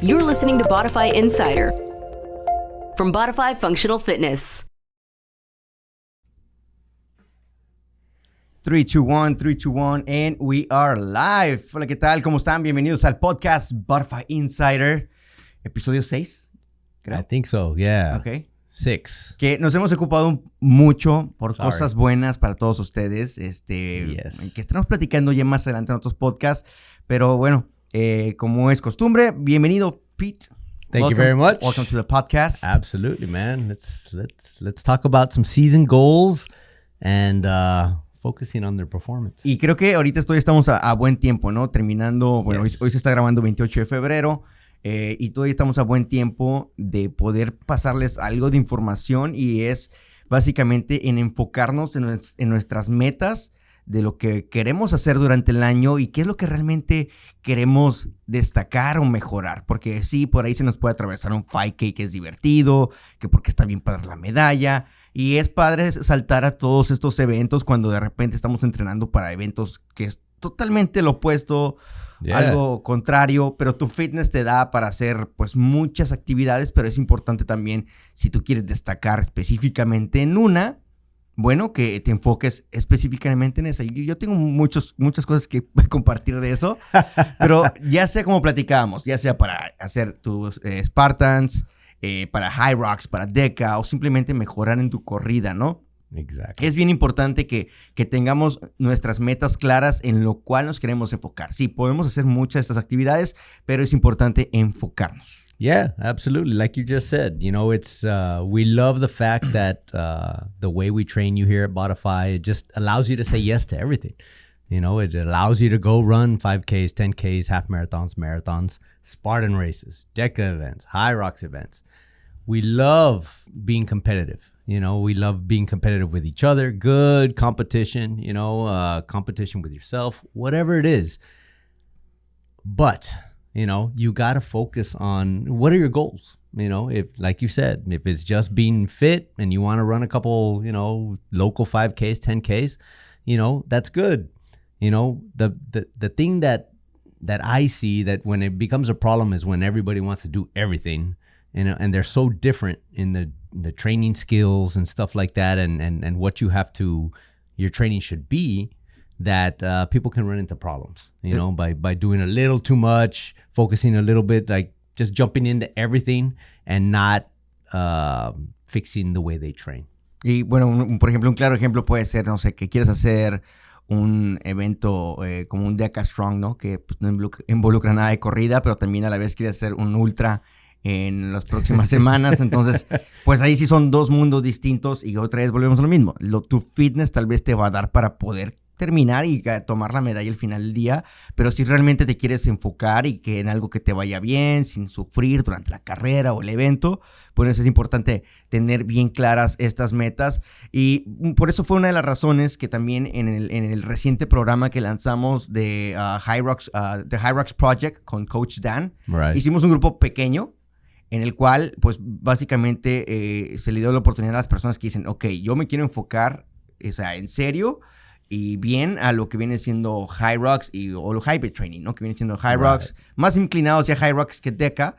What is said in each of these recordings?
You're listening to Bodify Insider from Bodify Functional Fitness. 3, 2, 1, 3, 2, 1, and we are live. Hola, ¿qué tal? ¿Cómo están? Bienvenidos al podcast Bodify Insider, episodio 6, creo. I think so, yeah. Okay. 6. Que nos hemos ocupado mucho por cosas buenas para todos ustedes, que estaremos platicando ya más adelante en otros podcasts, pero bueno, como es costumbre, bienvenido, Pete. Thank you very much. Welcome to the podcast. Absolutely, man. Let's talk about some season goals and focusing on their performance. Y creo que ahorita estamos a buen tiempo, ¿no? Terminando, bueno, hoy se está grabando 28 de febrero y todavía estamos a buen tiempo de poder pasarles algo de información y es básicamente en enfocarnos en nuestras metas de lo que queremos hacer durante el año y qué es lo que realmente queremos destacar o mejorar. Porque sí, por ahí se nos puede atravesar un 5K que es divertido, que porque está bien para la medalla. Y es padre saltar a todos estos eventos cuando de repente estamos entrenando para eventos que es totalmente lo opuesto, algo contrario, pero tu fitness te da para hacer pues muchas actividades, pero es importante también si tú quieres destacar específicamente en una, bueno, que te enfoques específicamente en esa. Yo tengo muchas cosas que compartir de eso, pero ya sea como platicábamos, ya sea para hacer tus Spartans, para High Rocks, para Deca, o simplemente mejorar en tu corrida, ¿no? Exactly. Es bien importante que tengamos nuestras metas claras en lo cual nos queremos enfocar. Sí, podemos hacer muchas de estas actividades, pero es importante enfocarnos. Yeah, absolutely. Like you just said, you know, it's we love the fact that the way we train you here at Bodify, it just allows you to say yes to everything. You know, it allows you to go run 5Ks, 10Ks, half marathons, Spartan races, DECA events, High Rocks events. We love being competitive. You know, we love being competitive with each other, good competition, you know, competition with yourself, whatever it is. But you know, you got to focus on what are your goals? You know, if, like you said, if it's just being fit and you want to run a couple, you know, local 5Ks, 10Ks, you know, that's good. You know, the thing that I see that when it becomes a problem is when everybody wants to do everything, you know, and they're so different in the training skills and stuff like that and what you have to, your training should be, that people can run into problems, you know, by doing a little too much, focusing a little bit, like just jumping into everything and not fixing the way they train. Y bueno, por ejemplo, un claro ejemplo puede ser, no sé, que quieres hacer un evento como un Deca Strong, ¿no? Que pues, no involucra nada de corrida, pero también a la vez quieres hacer un ultra en las próximas semanas. Entonces, pues ahí sí son dos mundos distintos y otra vez volvemos a lo mismo. Tu fitness tal vez te va a dar para poder terminar y tomar la medalla al final del día, pero si realmente te quieres enfocar y que en algo que te vaya bien, sin sufrir durante la carrera o el evento, pues es importante tener bien claras estas metas y por eso fue una de las razones que también en el reciente programa que lanzamos de The High Rocks Project con Coach Dan, hicimos un grupo pequeño en el cual pues básicamente se le dio la oportunidad a las personas que dicen, ok, yo me quiero enfocar, o sea, en serio y bien a lo que viene siendo High Rocks o lo Hybrid Training, ¿no? Que viene siendo High Rocks, más inclinado hacia High Rocks que Deca,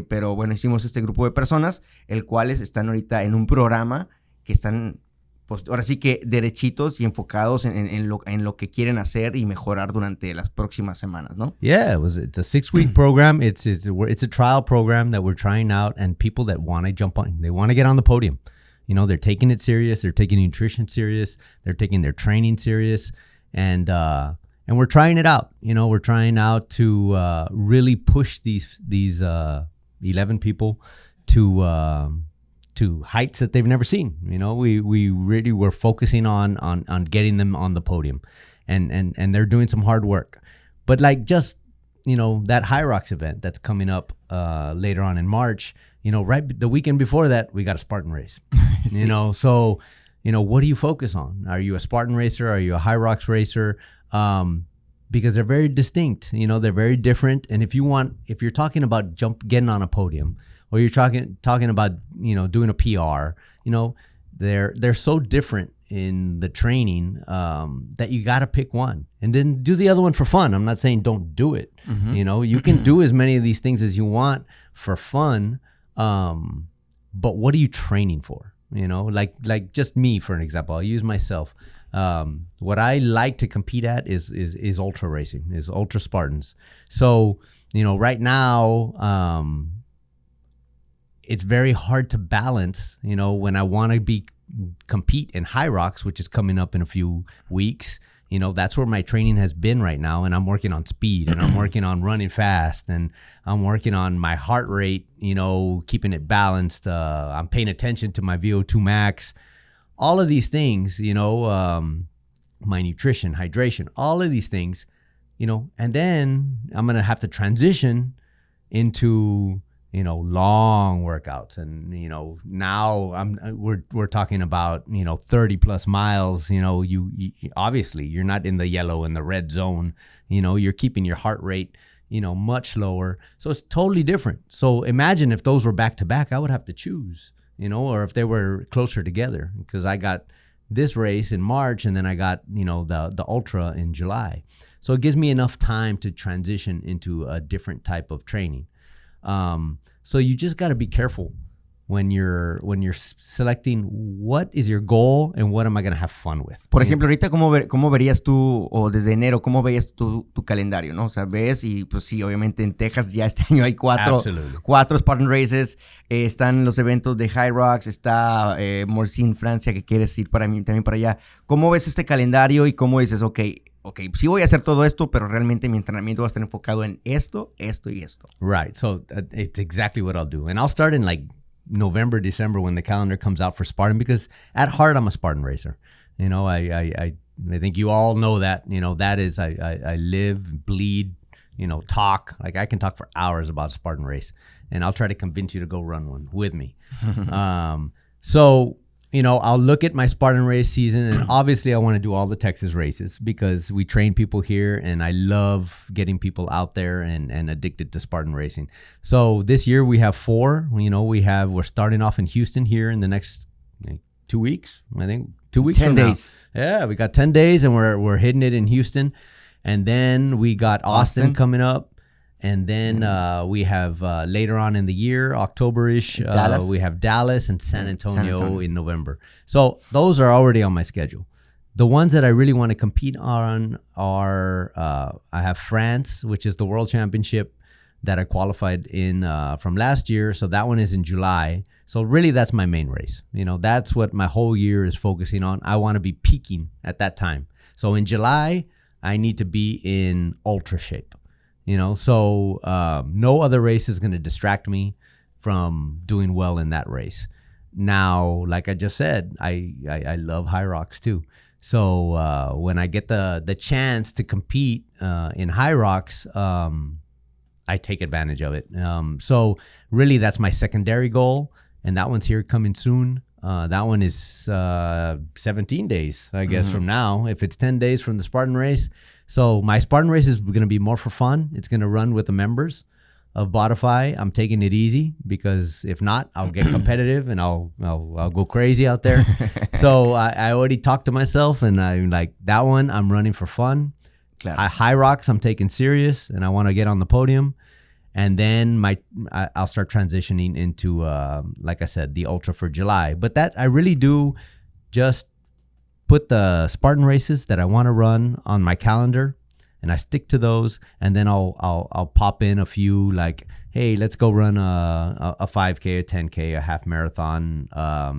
pero bueno, hicimos este grupo de personas, el cuales están ahorita en un programa que están, pues ahora sí que derechitos y enfocados en lo que quieren hacer y mejorar durante las próximas semanas, ¿no? Yeah, it's a 6-week program. It's a trial program that we're trying out, and people that want to jump on, they want to get on the podium. You know, they're taking it serious. They're taking nutrition serious. They're taking their training serious, and we're trying it out. You know, we're trying out to really push these 11 people to heights that they've never seen. You know, we really were focusing on getting them on the podium, and they're doing some hard work. But like just, you know, that High Rocks event that's coming up later on in March. You know, right the weekend before that, we got a Spartan race. You know, so, you know, what do you focus on? Are you a Spartan racer? Are you a High Rocks racer? Because they're very distinct. You know, they're very different. And if you're talking about getting on a podium, or you're talking about, you know, doing a PR, you know, they're so different in the training that you got to pick one and then do the other one for fun. I'm not saying don't do it. You know, you can do as many of these things as you want for fun. But what are you training for? You know, like just me, for an example, I'll use myself. What I like to compete at is ultra racing, is ultra Spartans. So, you know, right now, it's very hard to balance, you know, when I want to compete in High Rocks, which is coming up in a few weeks. You know, that's where my training has been right now. And I'm working on speed and I'm working on running fast and I'm working on my heart rate, you know, keeping it balanced. I'm paying attention to my VO2 max, all of these things, you know, my nutrition, hydration, all of these things, you know, and then I'm going to have to transition into, you know, long workouts. And, you know, now we're talking about, you know, 30 plus miles, you know, you obviously you're not in the yellow and the red zone, you know, you're keeping your heart rate, you know, much lower. So it's totally different. So imagine if those were back to back, I would have to choose, you know, or if they were closer together, because I got this race in March and then I got, you know, the ultra in July. So it gives me enough time to transition into a different type of training. So you just got to be careful when you're selecting what is your goal and what am I going to have fun with. Por ejemplo, ahorita, ¿cómo verías tú, o desde enero, cómo veías tu calendario, ¿no? O sea, ves y pues sí, obviamente en Texas ya este año hay cuatro Spartan Races, están los eventos de High Rocks, está Morcy en Francia, que quieres ir también para allá. ¿Cómo ves este calendario y cómo dices, ok, sí voy a hacer todo esto, pero realmente mi entrenamiento va a estar enfocado en esto y esto? Right, so it's exactly what I'll do. And I'll start in like November, December when the calendar comes out for Spartan, because at heart I'm a Spartan racer. You know, I think you all know that. You know, that is I live, bleed, you know, talk. Like I can talk for hours about a Spartan race, and I'll try to convince you to go run one with me. So, you know, I'll look at my Spartan race season, and obviously I want to do all the Texas races because we train people here, and I love getting people out there and addicted to Spartan racing. So this year we have 4. You know, we're starting off in Houston here in the next 2 weeks. I think 2 weeks. 10 from days. Now. Yeah, we got 10 days, and we're hitting it in Houston, and then we got Austin coming up. And then we have later on in the year, October-ish, we have Dallas and San Antonio in November. So those are already on my schedule. The ones that I really want to compete on are, I have France, which is the World Championship that I qualified in from last year. So that one is in July. So really that's my main race. You know, that's what my whole year is focusing on. I want to be peaking at that time. So in July, I need to be in ultra shape. You know, so no other race is going to distract me from doing well in that race. Now, like I just said, I love High Rocks too. So when I get the chance to compete in High Rocks, I take advantage of it. So really, that's my secondary goal, and that one's here coming soon. That one is 17 days, I guess, from now. If it's 10 days from the Spartan race. So my Spartan race is going to be more for fun. It's going to run with the members of Bodify. I'm taking it easy because if not, I'll get competitive and I'll go crazy out there. So I already talked to myself, and I'm like, that one I'm running for fun. Claro. High Rocks I'm taking serious, and I want to get on the podium. And then I'll start transitioning into, like I said, the Ultra for July. But that I really do just put the Spartan races that I want to run on my calendar, and I stick to those. And then I'll pop in a few, like, hey, let's go run a 5K, a 10K, a half marathon.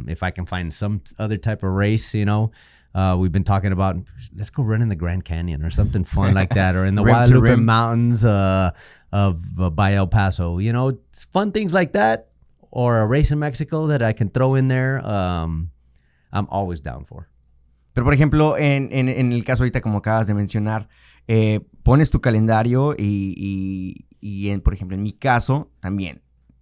If I can find some other type of race, you know. We've been talking about, let's go run in the Grand Canyon or something fun like that, or in the Guadalupe Mountains by El Paso. You know, it's fun things like that, or a race in Mexico that I can throw in there. I'm always down for. Pero, por ejemplo, en el caso ahorita, como acabas de mencionar, pones tu calendario y por ejemplo, en mi caso, también.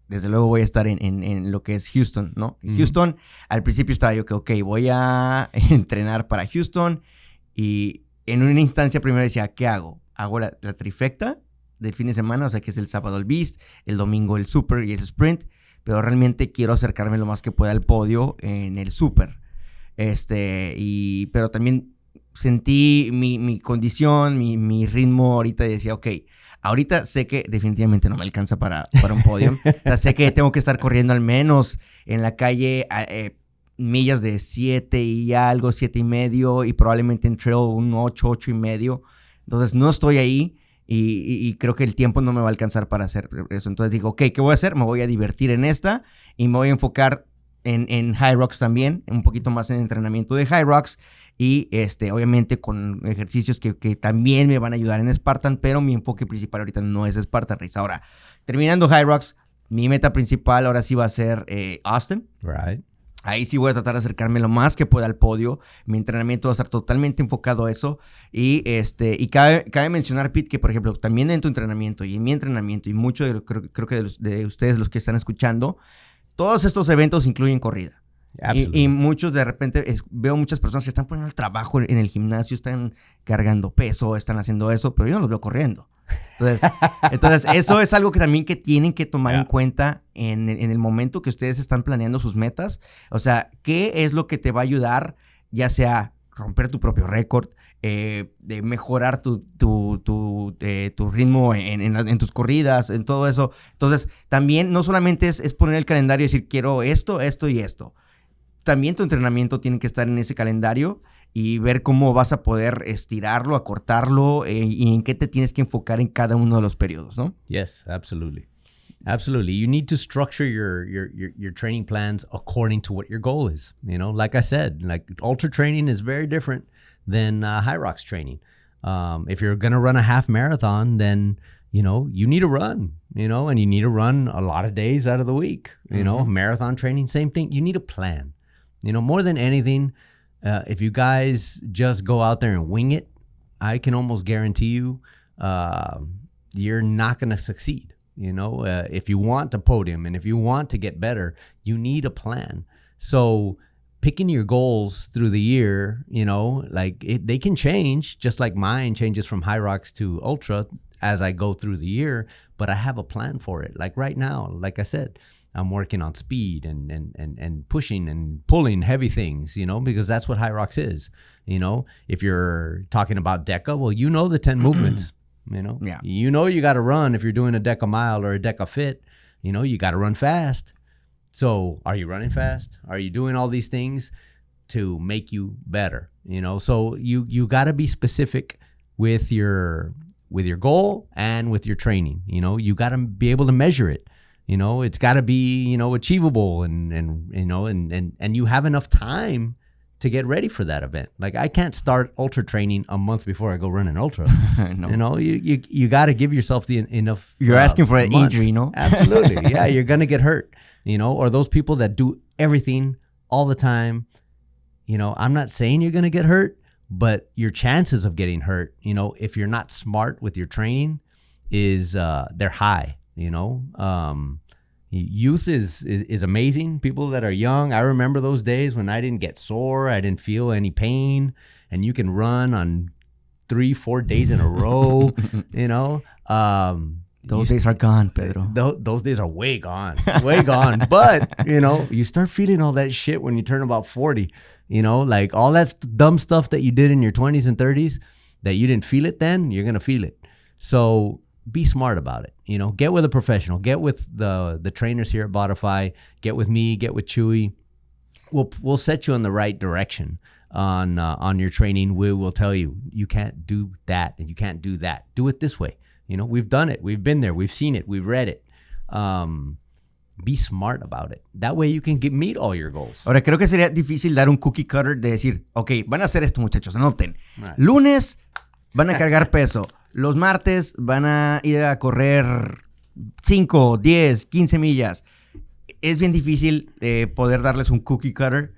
Desde luego voy a estar en lo que es Houston, ¿no? Houston, al principio estaba yo que, ok, voy a entrenar para Houston. Y en una instancia primero decía, ¿qué hago? Hago la trifecta del fin de semana, o sea, que es el sábado el Beast, el domingo el Super y el Sprint. Pero realmente quiero acercarme lo más que pueda al podio en el Super. Pero también sentí mi condición, mi ritmo ahorita y decía, ok, ahorita sé que definitivamente no me alcanza para un podio. O sea, sé que tengo que estar corriendo al menos en la calle millas de 7 y algo, 7 y medio, y probablemente en trail un 8, 8 y medio. Entonces no estoy ahí y creo que el tiempo no me va a alcanzar para hacer eso. Entonces digo, ok, ¿qué voy a hacer? Me voy a divertir en esta y me voy a enfocar en High Rocks también, un poquito más en entrenamiento de High Rocks. Y obviamente con ejercicios que también me van a ayudar en Spartan, pero mi enfoque principal ahorita no es Spartan Race. Ahora, terminando High Rocks, mi meta principal ahora sí va a ser Austin. Right. Ahí sí voy a tratar de acercarme lo más que pueda al podio. Mi entrenamiento va a estar totalmente enfocado a eso. Y cabe mencionar, Pete, que por ejemplo, también en tu entrenamiento y en mi entrenamiento, y mucho creo que de ustedes los que están escuchando, todos estos eventos incluyen corrida. Y muchos de repente veo muchas personas que están poniendo el trabajo en el gimnasio, están cargando peso, están haciendo eso, pero yo no los veo corriendo. Entonces eso es algo que también que tienen que tomar en cuenta en el momento que ustedes están planeando sus metas. O sea, ¿qué es lo que te va a ayudar? Ya sea romper tu propio récord, de mejorar tu ritmo en tus corridas, en todo eso. Entonces, también no solamente es poner el calendario y decir, quiero esto, esto y esto. También tu entrenamiento tiene que estar en ese calendario y ver cómo vas a poder estirarlo, acortarlo y en qué te tienes que enfocar en cada uno de los periodos, ¿no? Yes, absolutely. Absolutely. You need to structure your training plans according to what your goal is. You know, like I said, like ultra training is very different than High Rocks training. If you're going to run a half marathon, then, you know, you need to run, you know, and you need to run a lot of days out of the week. You know, marathon training, same thing. You need a plan. You know, more than anything, if you guys just go out there and wing it, I can almost guarantee you you're not going to succeed. You know, if you want to podium and if you want to get better, you need a plan. So picking your goals through the year, you know, like they can change, just like mine changes from High Rocks to Ultra as I go through the year, but I have a plan for it. Like right now, like I said, I'm working on speed and pushing and pulling heavy things, you know, because that's what High Rocks is. You know, if you're talking about DECA, well, you know the 10 movements, you know. Yeah. You know you got to run if you're doing a DECA mile or a DECA fit, you know, you got to run fast. So are you running fast? Are you doing all these things to make you better? You know, so you got to be specific with your goal and with your training. You know, you got to be able to measure it. You know, it's got to be, you know, achievable and you know, and you have enough time to get ready for that event. Like I can't start ultra training a month before I go run an ultra. No. You know, you got to give yourself the enough. You're asking for an months. injury, no? Absolutely. Yeah, you're going to get hurt, you know, or those people that do everything all the time. You know, I'm not saying you're going to get hurt, but your chances of getting hurt, you know, if you're not smart with your training is they're high. You know, youth is amazing. People that are young, I remember those days when I didn't get sore, I didn't feel any pain, and you can run on 3-4 days in a row. You know, those days are gone, Pedro. Those days are way gone, way gone. But you know, you start feeling all that shit when you turn about 40. You know, like all that dumb stuff that you did in your 20s and 30s that you didn't feel it then, you're gonna feel it. So be smart about it. You know, get with a professional, get with the trainers here at Bodify, get with me, get with Chuy. We'll set you in the right direction on your training. We will tell you, you can't do that and you can't do that. Do it this way. You know, we've done it. We've been there. We've seen it. We've read it. Be smart about it. That way you can meet all your goals. Ahora, creo que sería difícil dar un cookie cutter de decir, ok, van a hacer esto, muchachos, anoten. Right. Lunes van a cargar peso. Los martes van a ir a correr 5, 10, 15 millas. Es bien difícil poder darles un cookie cutter,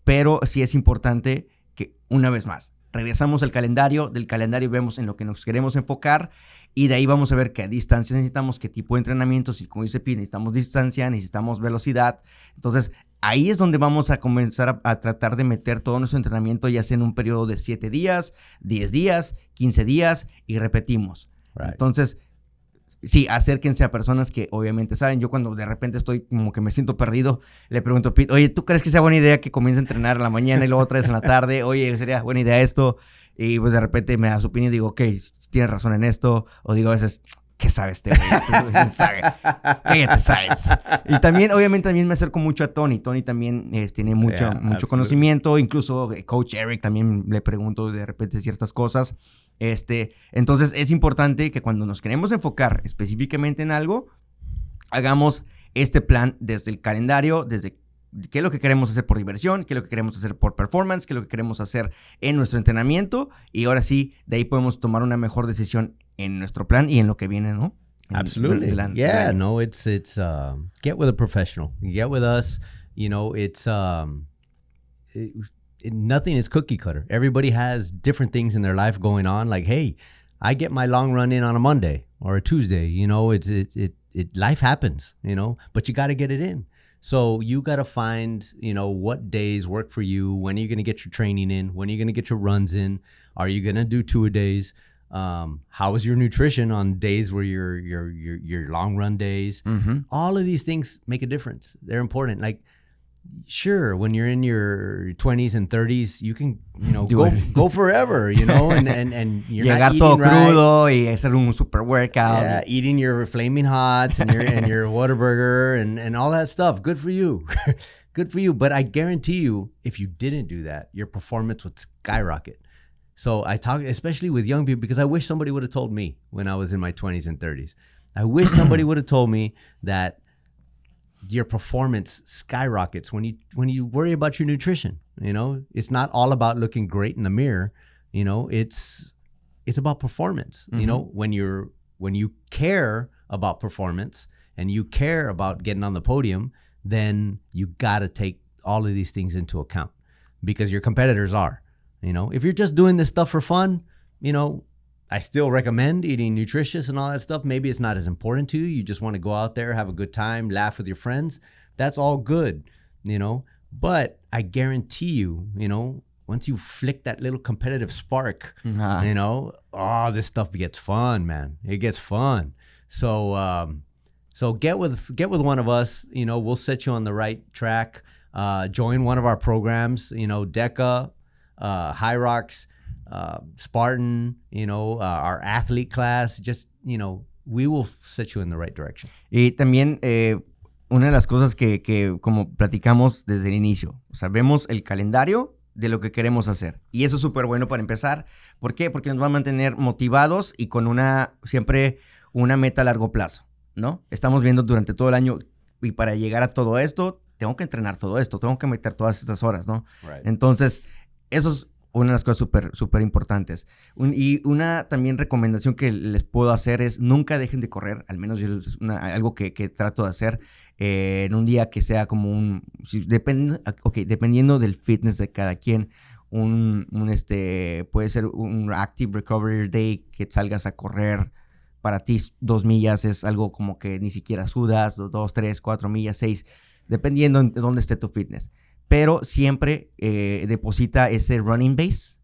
pero sí es importante que, una vez más, regresamos al calendario. Del calendario vemos en lo que nos queremos enfocar y de ahí vamos a ver qué distancia necesitamos, qué tipo de entrenamientos. Y como dice Pete, necesitamos distancia, necesitamos velocidad. Entonces, ahí es donde vamos a comenzar a tratar de meter todo nuestro entrenamiento, ya sea en un periodo de 7 días, 10 días, 15 días y repetimos. Right. Entonces, sí, acérquense a personas que obviamente saben. Yo cuando de repente estoy como que me siento perdido, le pregunto a Pete, oye, ¿tú crees que sea buena idea que comience a entrenar en la mañana y luego otra vez en la tarde? Oye, ¿sería buena idea esto? Y pues de repente me da su opinión y digo, ok, tienes razón en esto. O digo a veces, ¿qué sabe este güey? ¿Quién sabe? Cállate, sabes. Y también, obviamente, también me acerco mucho a Tony. Tony también tiene mucho conocimiento. Incluso Coach Eric también le pregunto de repente ciertas cosas. Entonces, es importante que cuando nos queremos enfocar específicamente en algo, hagamos este plan desde el calendario, desde qué es lo que queremos hacer por diversión, qué es lo que queremos hacer por performance, qué es lo que queremos hacer en nuestro entrenamiento. Y ahora sí, de ahí podemos tomar una mejor decisión en nuestro plan y en lo que viene, ¿no? Absolutely. Yeah, no, it's get with a professional. Get with us. You know, it's nothing is cookie cutter. Everybody has different things in their life going on. Like, hey, I get my long run in on a Monday or a Tuesday. You know, it life happens, you know, but you got to get it in. So you got to find, you know, what days work for you. When are you going to get your training in? When are you going to get your runs in? Are you going to do 2-a-days? How is your nutrition on days where your long run days? Mm-hmm. All of these things make a difference. They're important. Like, sure, when you're in your 20s and 30s, you can, you know, go forever, you know, and you're llegar not todo eating crudo right. y hacer un super workout. Yeah, eating your flaming hots and your Whataburger and all that stuff. Good for you. Good for you. But I guarantee you, if you didn't do that, your performance would skyrocket. So I talk, especially with young people, because I wish somebody would have told me when I was in my 20s and 30s. I wish somebody would have told me that your performance skyrockets when you worry about your nutrition. You know, it's not all about looking great in the mirror. You know, it's about performance. Mm-hmm. You know, when you care about performance and you care about getting on the podium, then you got to take all of these things into account because your competitors are. You know, if you're just doing this stuff for fun, you know, I still recommend eating nutritious and all that stuff. Maybe it's not as important to you. You just want to go out there, have a good time, laugh with your friends. That's all good, you know. But I guarantee you, you know, once you flick that little competitive spark, you know, this stuff gets fun, man. It gets fun. So get with one of us. You know, we'll set you on the right track. Join one of our programs. You know, DECA, High Rocks, Spartan, you know, our athlete class, just, you know, we will set you in the right direction. Y también una de las cosas que como platicamos desde el inicio, o sea, vemos el calendario de lo que queremos hacer. Y eso es súper bueno para empezar. ¿Por qué? Porque nos va a mantener motivados y con siempre una meta a largo plazo, ¿no? Estamos viendo durante todo el año y para llegar a todo esto, tengo que entrenar todo esto, tengo que meter todas estas horas, ¿no? Right. Entonces, eso es una de las cosas súper importantes. Y una también recomendación que les puedo hacer es nunca dejen de correr, al menos es algo que trato de hacer en un día que sea como dependiendo del fitness de cada quien, puede ser un Active Recovery Day que salgas a correr. Para ti 2 millas es algo como que ni siquiera sudas, 2, 3, 4 millas, 6, dependiendo de dónde esté tu fitness. Pero siempre deposita ese running base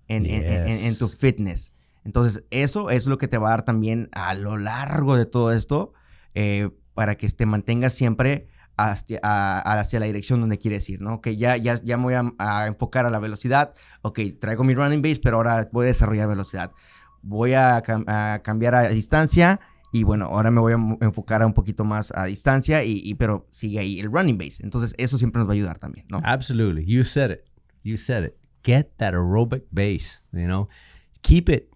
en tu fitness. Entonces, eso es lo que te va a dar también a lo largo de todo esto para que te mantengas siempre hacia la dirección donde quieres ir, ¿no? Ok, ya me voy a enfocar a la velocidad. Ok, traigo mi running base, pero ahora voy a desarrollar velocidad. Voy a cambiar a distancia. Y bueno, ahora me voy a enfocar un poquito más a distancia, pero sigue ahí el running base. Entonces, eso siempre nos va a ayudar también, ¿no? Absolutely. You said it. Get that aerobic base, you know. Keep it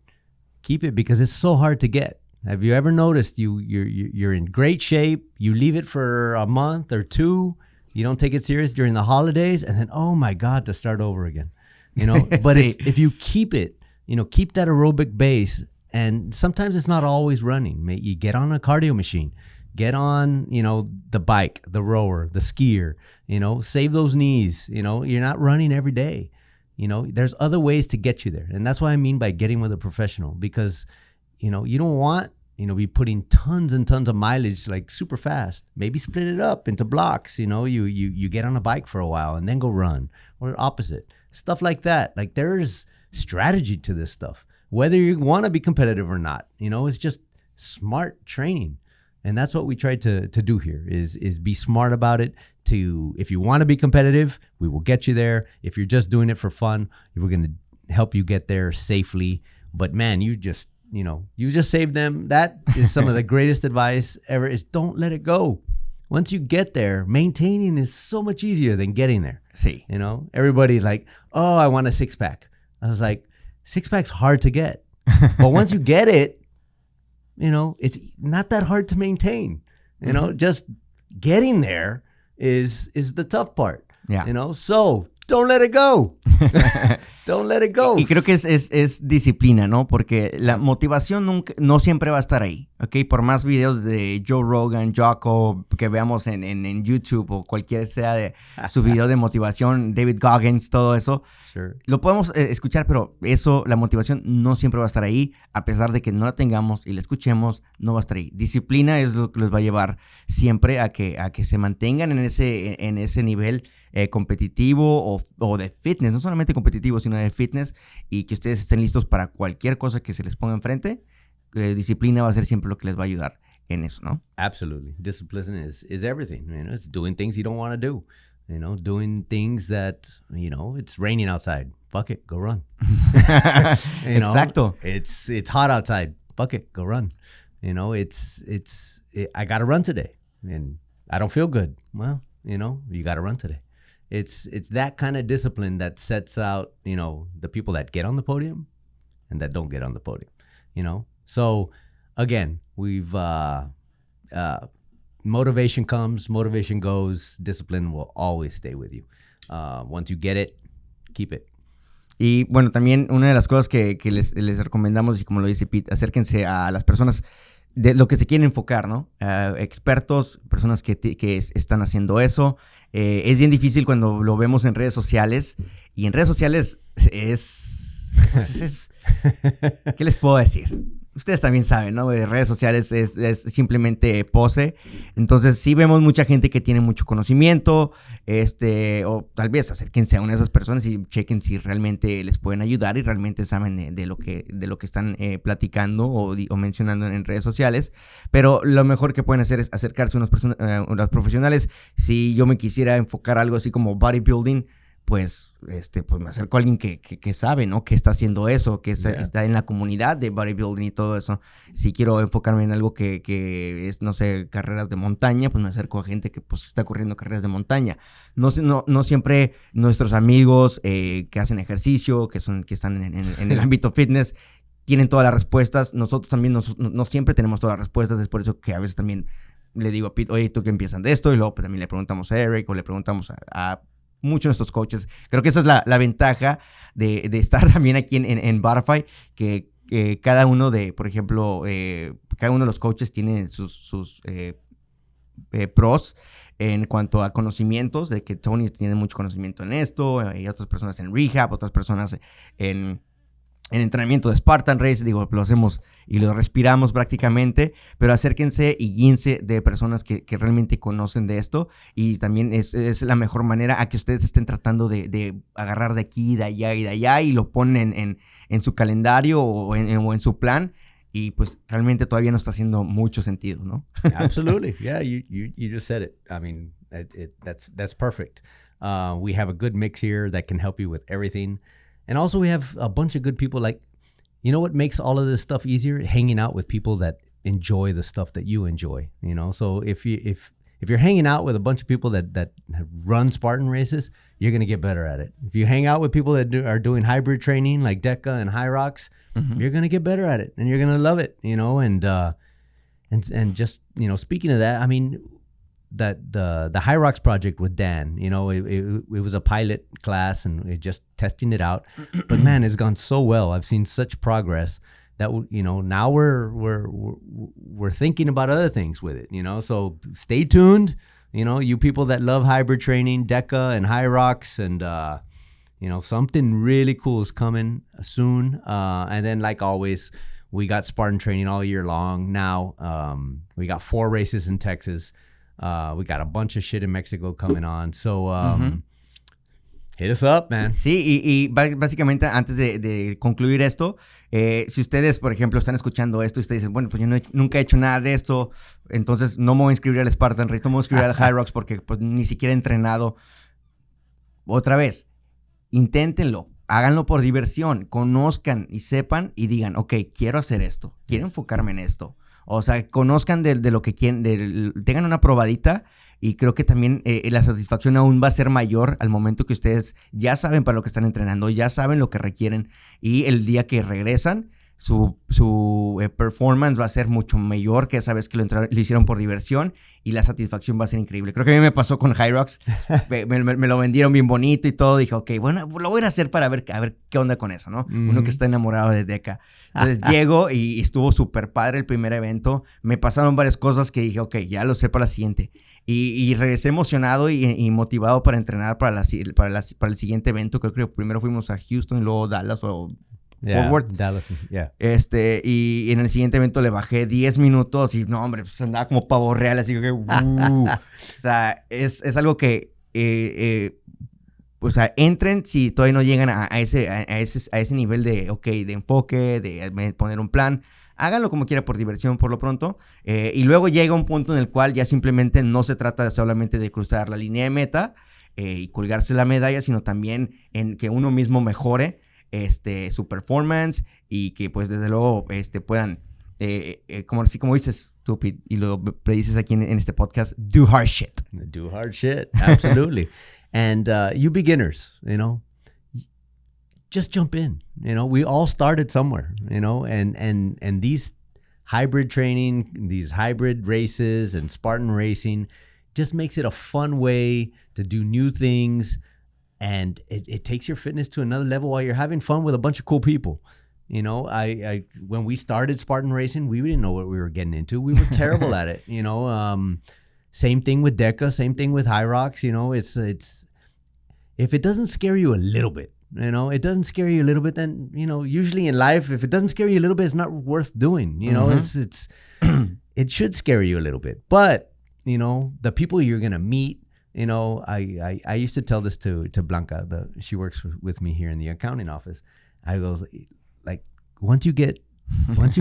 because it's so hard to get. Have you ever noticed you're in great shape, you leave it for a month or 2, you don't take it serious during the holidays, and then, oh my God, to start over again, you know? But if you keep it, you know, keep that aerobic base. And sometimes it's not always running. You get on a cardio machine, get on, you know, the bike, the rower, the skier, you know, save those knees. You know, you're not running every day. You know, there's other ways to get you there. And that's what I mean by getting with a professional, because, you know, you don't want, you know, be putting tons and tons of mileage like super fast. Maybe split it up into blocks. You know, you get on a bike for a while and then go run, or opposite. Stuff like that. Like, there's strategy to this stuff. Whether you want to be competitive or not, you know, it's just smart training. And that's what we try to do here is be smart about it. If you want to be competitive, we will get you there. If you're just doing it for fun, we're going to help you get there safely. But man, you just saved them. That is some of the greatest advice ever is don't let it go. Once you get there, maintaining is so much easier than getting there. Sí. Everybody's like, oh, I want a six-pack. I was like, six-pack's hard to get. But once you get it, it's not that hard to maintain. Just getting there is the tough part. Yeah. So don't let it go. Don't let it go. Y creo que es disciplina, ¿no? Porque la motivación no siempre va a estar ahí, ¿ok? Por más videos de Joe Rogan, Jocko, que veamos en YouTube o cualquier sea de su video de motivación, David Goggins, todo eso, sure. Lo podemos escuchar, pero la motivación no siempre va a estar ahí, a pesar de que no la tengamos y la escuchemos, no va a estar ahí. Disciplina es lo que los va a llevar siempre a que se mantengan en ese nivel competitivo o de fitness, no solamente competitivo, sino de fitness, y que ustedes estén listos para cualquier cosa que se les ponga enfrente. Disciplina va a ser siempre lo que les va a ayudar en eso, ¿no? Absolutely. Discipline is everything. It's doing things you don't want to do. Doing things that, it's raining outside. Fuck it, go run. Exacto. It's hot outside. Fuck it, go run. I got to run today, and I don't feel good. Well, you got to run today. It's that kind of discipline that sets out, the people that get on the podium and that don't get on the podium, So, again, we've motivation comes, motivation goes, discipline will always stay with you. Once you get it, keep it. Y bueno, también una de las cosas que les recomendamos, y como lo dice Pete, acérquense a las personas de lo que se quieren enfocar, ¿no? Expertos, personas que están haciendo eso. Es bien difícil cuando lo vemos en redes sociales. Y en redes sociales ¿qué les puedo decir? Ustedes también saben, ¿no? De redes sociales es simplemente pose. Entonces sí vemos mucha gente que tiene mucho conocimiento, o tal vez acérquense a una de esas personas y chequen si realmente les pueden ayudar y realmente saben de lo que están platicando o mencionando en redes sociales. Pero lo mejor que pueden hacer es acercarse a unos profesionales. Si yo me quisiera enfocar algo así como bodybuilding, pues me acerco a alguien que sabe, ¿no? Que está haciendo eso, que está en la comunidad de bodybuilding y todo eso. Si quiero enfocarme en algo que es, no sé, carreras de montaña, pues me acerco a gente que pues está corriendo carreras de montaña. No siempre nuestros amigos que hacen ejercicio, que están en el ámbito fitness, tienen todas las respuestas. Nosotros también no siempre tenemos todas las respuestas. Es por eso que a veces también le digo a Pete, oye, ¿tú qué empiezas de esto? Y luego también le preguntamos a Eric o le preguntamos a muchos de nuestros coaches. Creo que esa es la ventaja de estar también aquí en Bodify, que cada uno por ejemplo, cada uno de los coaches tiene sus pros en cuanto a conocimientos, de que Tony tiene mucho conocimiento en esto, y otras personas en rehab, otras personas en entrenamiento de Spartan Race. Digo, lo hacemos y lo respiramos prácticamente, pero acérquense y guíense de personas que realmente conocen de esto, y también es la mejor manera a que ustedes estén tratando de agarrar de aquí, de allá y de allá, y lo ponen en su calendario o en su plan, y pues realmente todavía no está haciendo mucho sentido, ¿no? Absolutely. Yeah, you just said it. I mean, that's perfect. We have a good mix here that can help you with everything. And also we have a bunch of good people. Like, what makes all of this stuff easier? Hanging out with people that enjoy the stuff that you enjoy, So if you're hanging out with a bunch of people that run Spartan races, you're going to get better at it. If you hang out with people that are doing hybrid training like DECA and High Rocks, you're going to get better at it and you're going to love it, and just, speaking of that, I mean, that the High Rocks project with Dan, it was a pilot class and we're just testing it out. But man, it's gone so well. I've seen such progress that now we're thinking about other things with it. So stay tuned. You people that love hybrid training, DECA and High Rocks, and something really cool is coming soon. And then, like always, we got Spartan training all year long. Now we got 4 races in Texas. We got a bunch of shit in Mexico coming on. So Hit us up, man. Sí, y básicamente antes de concluir esto, si ustedes, por ejemplo, están escuchando esto y ustedes dicen, bueno, pues yo nunca he hecho nada de esto, entonces no me voy a inscribir al Spartan Race, no me voy a inscribir al High Rocks porque pues ni siquiera he entrenado. Otra vez, inténtenlo, háganlo por diversión, conozcan y sepan y digan, ok, quiero hacer esto, quiero enfocarme en esto. O sea, conozcan de lo que quieren, tengan una probadita. Y creo que también la satisfacción aún va a ser mayor al momento que ustedes ya saben para lo que están entrenando, ya saben lo que requieren. Y el día que regresan, su performance va a ser mucho mayor que esa vez que lo hicieron por diversión. Y la satisfacción va a ser increíble. Creo que a mí me pasó con High Rocks. me lo vendieron bien bonito y todo. Dije, ok, bueno, lo voy a hacer para ver qué onda con eso, ¿no? Uno que está enamorado de Deca. Entonces llego y estuvo súper padre el primer evento. Me pasaron varias cosas que dije, ok, ya lo sé para la siguiente. Y regresé emocionado y motivado para entrenar para el siguiente evento. Creo que primero fuimos a Houston y luego Dallas o Forward. Dallas, yeah. Y en el siguiente evento le bajé 10 minutos y no, hombre, pues andaba como pavo real, así que o sea, es algo que o sea, entren si todavía no llegan a ese nivel de, de enfoque, de poner un plan. Háganlo como quiera por diversión por lo pronto. Y luego llega un punto en el cual ya simplemente no se trata solamente de cruzar la línea de meta y colgarse la medalla, sino también en que uno mismo mejore su performance y que pues desde luego puedan, como dices tú, Pete, y lo predices aquí en este podcast, do hard shit. Do hard shit, absolutely. And you beginners, just jump in. We all started somewhere, and these hybrid training, these hybrid races and Spartan racing just makes it a fun way to do new things. And it takes your fitness to another level while you're having fun with a bunch of cool people. I when we started Spartan racing, we didn't know what we were getting into. We were terrible at it, Same thing with DECA, same thing with High Rocks. It's if it doesn't scare you a little bit, it doesn't scare you a little bit, then, usually in life, if it doesn't scare you a little bit, it's not worth doing. It's it should scare you a little bit. But, the people you're going to meet, I used to tell this to Blanca, she works with me here in the accounting office. I goes, like, once you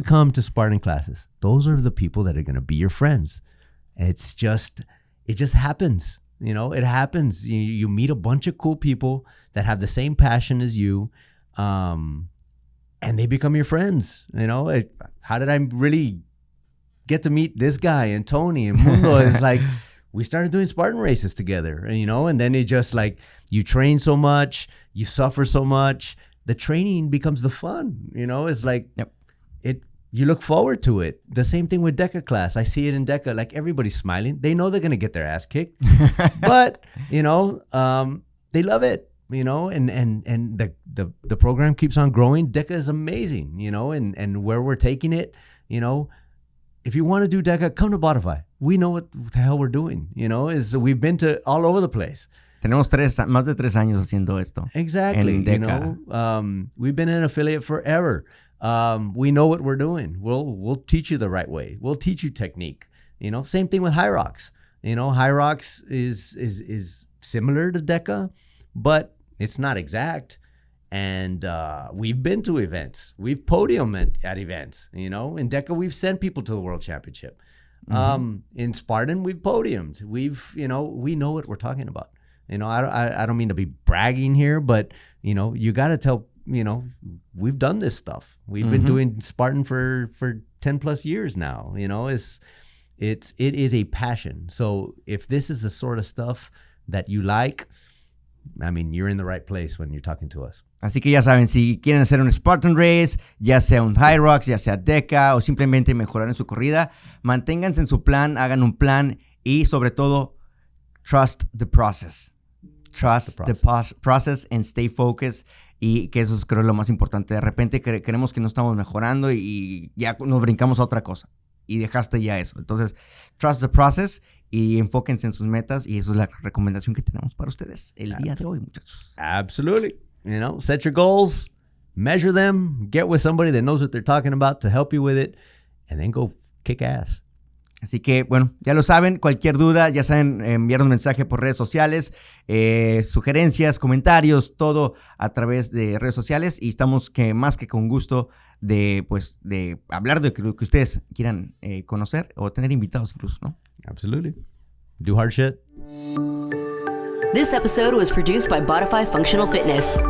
come to Spartan classes, those are the people that are going to be your friends. It just happens. It happens. You meet a bunch of cool people that have the same passion as you, and they become your friends. How did I really get to meet this guy and Tony and Mundo? It's like we started doing Spartan races together, and then it just like you train so much, you suffer so much, the training becomes the fun. It's like you look forward to it. The same thing with DECA class. I see it in DECA. Like everybody's smiling. They know they're gonna get their ass kicked, but they love it. And the program keeps on growing. DECA is amazing. And where we're taking it. If you want to do DECA, come to Bodify. We know what the hell we're doing. We've been to all over the place. Tenemos más de 3 años haciendo esto. Exactly. We've been an affiliate forever. We know what we're doing. We'll teach you the right way. We'll teach you technique. Same thing with High Rocks. High Rocks is similar to DECA, but it's not exact. And we've been to events. We've podiumed at events. In DECA, we've sent people to the World Championship. In Spartan, we've podiumed. We know what we're talking about. I don't mean to be bragging here, but you got to tell. We've done this stuff. We've been doing Spartan for 10 plus years now. It is a passion. So if this is the sort of stuff that you like, I mean, you're in the right place when you're talking to us. Así que ya saben, si quieren hacer un Spartan Race, ya sea un High Rocks, ya sea DECA o simplemente mejorar en su corrida, manténganse en su plan, hagan un plan y sobre todo, trust the process. Trust the process and stay focused. Y que eso es, creo, lo más importante. De repente creemos que no estamos mejorando y ya nos brincamos a otra cosa. Y dejaste ya eso. Entonces, trust the process y enfóquense en sus metas. Y eso es la recomendación que tenemos para ustedes el día de hoy, muchachos. Absolutely. Set your goals, measure them, get with somebody that knows what they're talking about to help you with it, and then go kick ass. Así que, bueno, ya lo saben, cualquier duda, ya saben, enviar un mensaje por redes sociales, sugerencias, comentarios, todo a través de redes sociales y estamos más que con gusto de hablar de lo que ustedes quieran conocer o tener invitados incluso, ¿no? Absolutely. Do hard shit. This episode was produced by Bodify Functional Fitness.